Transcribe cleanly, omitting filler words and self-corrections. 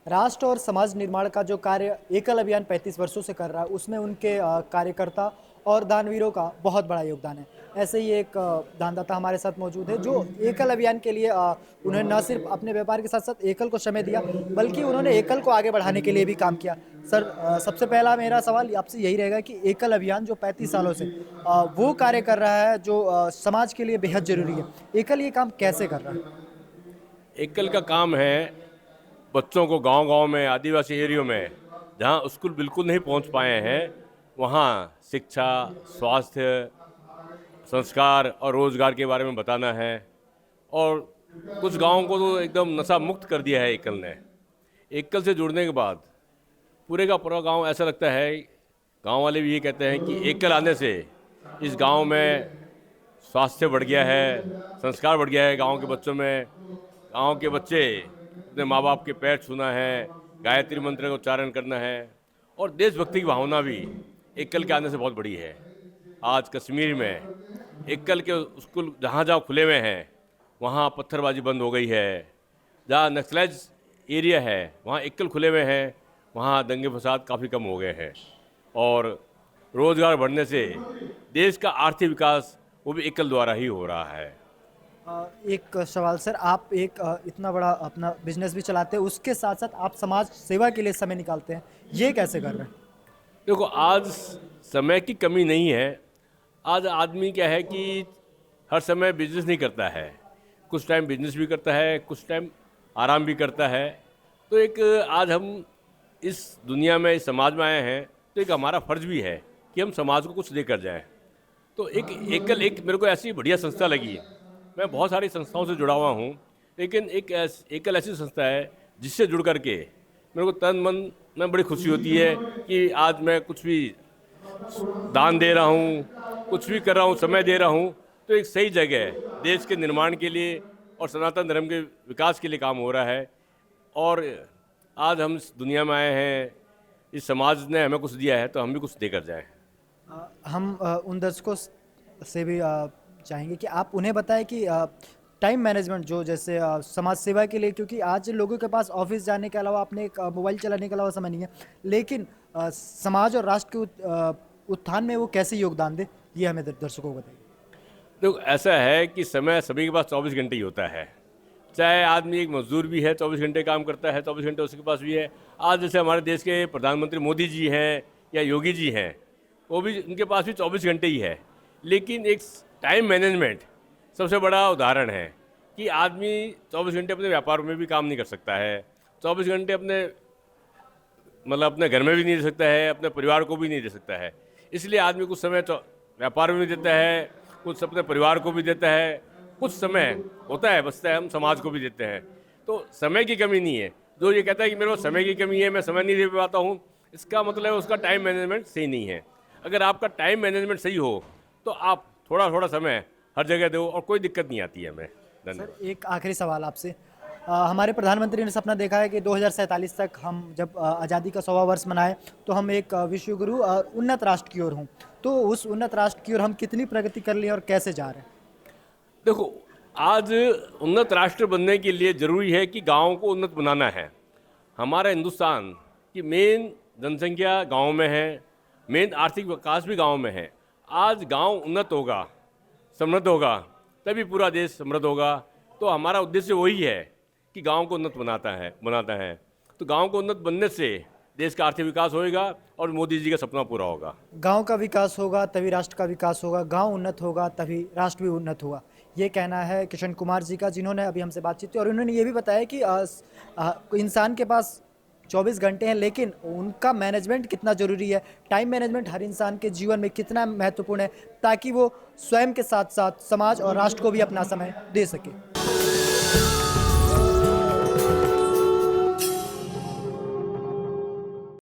राष्ट्र और समाज निर्माण का जो कार्य एकल अभियान 35 वर्षों से कर रहा है, उसमें उनके कार्यकर्ता और दानवीरों का बहुत बड़ा योगदान है। ऐसे ही एक दानदाता हमारे साथ मौजूद है जो एकल अभियान के लिए उन्होंने न सिर्फ अपने व्यापार के साथ-साथ एकल को समय दिया, बल्कि उन्होंने एकल को आगे बढ़ाने के लिए भी काम किया। सर, सबसे पहला मेरा सवाल आपसे यही रहेगा कि एकल अभियान जो 35 सालों से वो कार्य कर रहा है जो समाज के लिए बेहद ज़रूरी है। एकल ये काम कैसे कर रहा है? एकल का काम है बच्चों को गांव-गांव में, आदिवासी एरियो में, जहां स्कूल बिल्कुल नहीं पहुंच पाए हैं, वहां शिक्षा, स्वास्थ्य, संस्कार और रोजगार के बारे में बताना है। और कुछ गांवों को तो एकदम नशा मुक्त कर दिया है एकल ने। एकल से जुड़ने के बाद पूरे का पूरा गांव ऐसा लगता है, गांव वाले भी ये कहते हैं कि एकल आने से इस गांव में स्वास्थ्य बढ़ गया है, संस्कार बढ़ गया है गांव के बच्चों में। गांव के बच्चे अपने माँ बाप के पैर छूना है, गायत्री मंत्र का उच्चारण करना है और देशभक्ति की भावना भी एकल के आने से बहुत बड़ी है। आज कश्मीर में एकल के स्कूल जहाँ जहाँ खुले हुए हैं, वहाँ पत्थरबाजी बंद हो गई है। जहाँ नक्सलाइज एरिया है, वहाँ एकल खुले हुए हैं, वहाँ दंगे फसाद काफ़ी कम हो गए हैं। और रोज़गार बढ़ने से देश का आर्थिक विकास वो भी एकल द्वारा ही हो रहा है। एक सवाल सर, आप एक इतना बड़ा अपना बिजनेस भी चलाते हैं, उसके साथ साथ आप समाज सेवा के लिए समय निकालते हैं, ये कैसे कर रहे हैं? देखो, आज समय की कमी नहीं है। आज आदमी क्या है कि हर समय बिजनेस नहीं करता है, कुछ टाइम बिजनेस भी करता है, कुछ टाइम आराम भी करता है। तो एक आज हम इस दुनिया में, इस समाज में आए हैं, तो एक हमारा फ़र्ज भी है कि हम समाज को कुछ देकर जाएं। तो एक एकल एक मेरे को ऐसी बढ़िया संस्था लगी। मैं बहुत सारी संस्थाओं से जुड़ा हुआ हूँ, लेकिन एकल ऐसी संस्था है जिससे जुड़ करके मेरे को तन मन में बड़ी खुशी होती है कि आज मैं कुछ भी दान दे रहा हूँ, कुछ भी कर रहा हूँ, समय दे रहा हूँ, तो एक सही जगह है देश के निर्माण के लिए और सनातन धर्म के विकास के लिए काम हो रहा है। और आज हम इस दुनिया में आए हैं, इस समाज ने हमें कुछ दिया है, तो हम भी कुछ देकर जाएं। हम उन दर्शकों से भी चाहेंगे कि आप उन्हें बताएं कि टाइम मैनेजमेंट जो जैसे समाज सेवा के लिए, क्योंकि आज लोगों के पास ऑफिस जाने के अलावा अपने एक मोबाइल चलाने के अलावा समय नहीं है, लेकिन समाज और राष्ट्र के उत्थान में वो कैसे योगदान दे, ये हमें दर्शकों को बताइए। तो ऐसा है कि समय सभी के पास 24 घंटे ही होता है। चाहे आदमी एक मजदूर भी है, 24 घंटे काम करता है, 24 घंटे उसके पास भी है। आज जैसे हमारे देश के प्रधानमंत्री मोदी जी हैं या योगी जी हैं, वो भी, उनके पास भी 24 घंटे ही है। लेकिन एक टाइम मैनेजमेंट सबसे बड़ा उदाहरण है कि आदमी 24 घंटे अपने व्यापार में भी काम नहीं कर सकता है, 24 घंटे अपने घर में भी नहीं दे सकता है, अपने परिवार को भी नहीं दे सकता है। इसलिए आदमी कुछ समय व्यापार में भी देता है, कुछ अपने परिवार को भी देता है, कुछ समय होता है बचता है, हम समाज को भी देते हैं। तो समय की कमी नहीं है। जो ये कहता है कि मेरे पास समय की कमी है, मैं समय नहीं दे पाता हूँ, इसका मतलब उसका टाइम मैनेजमेंट सही नहीं है। अगर आपका टाइम मैनेजमेंट सही हो तो आप थोड़ा थोड़ा समय हर जगह दो और कोई दिक्कत नहीं आती है हमें। धन्यवाद। सर, एक आखिरी सवाल आपसे। हमारे प्रधानमंत्री ने सपना देखा है कि 2047 तक हम जब आज़ादी का 100वां वर्ष मनाएं तो हम एक विश्व गुरु और उन्नत राष्ट्र की ओर हों। तो उस उन्नत राष्ट्र की ओर हम कितनी प्रगति कर लिए और कैसे जा रहे हैं? देखो, आज उन्नत राष्ट्र बनने के लिए ज़रूरी है कि गाँव को उन्नत बनाना है। हमारा हिंदुस्तान की मेन जनसंख्या गाँव में है, मेन आर्थिक विकास भी गाँव में है। आज गाँव उन्नत होगा, समृद्ध होगा, तभी पूरा देश समृद्ध होगा। तो हमारा उद्देश्य वही है कि गाँव को उन्नत बनाता है। तो गाँव को उन्नत बनने से देश का आर्थिक विकास होएगा और मोदी जी का सपना पूरा होगा। गांव का विकास होगा तभी राष्ट्र का विकास होगा, गांव उन्नत होगा तभी राष्ट्र भी उन्नत होगा। ये कहना है किशन कुमार जी का, जिन्होंने अभी हमसे बातचीत की और उन्होंने ये भी बताया कि इंसान के पास 24 घंटे हैं, लेकिन उनका मैनेजमेंट कितना ज़रूरी है, टाइम मैनेजमेंट हर इंसान के जीवन में कितना महत्वपूर्ण है, ताकि वो स्वयं के साथ साथ समाज और राष्ट्र को भी अपना समय दे सके।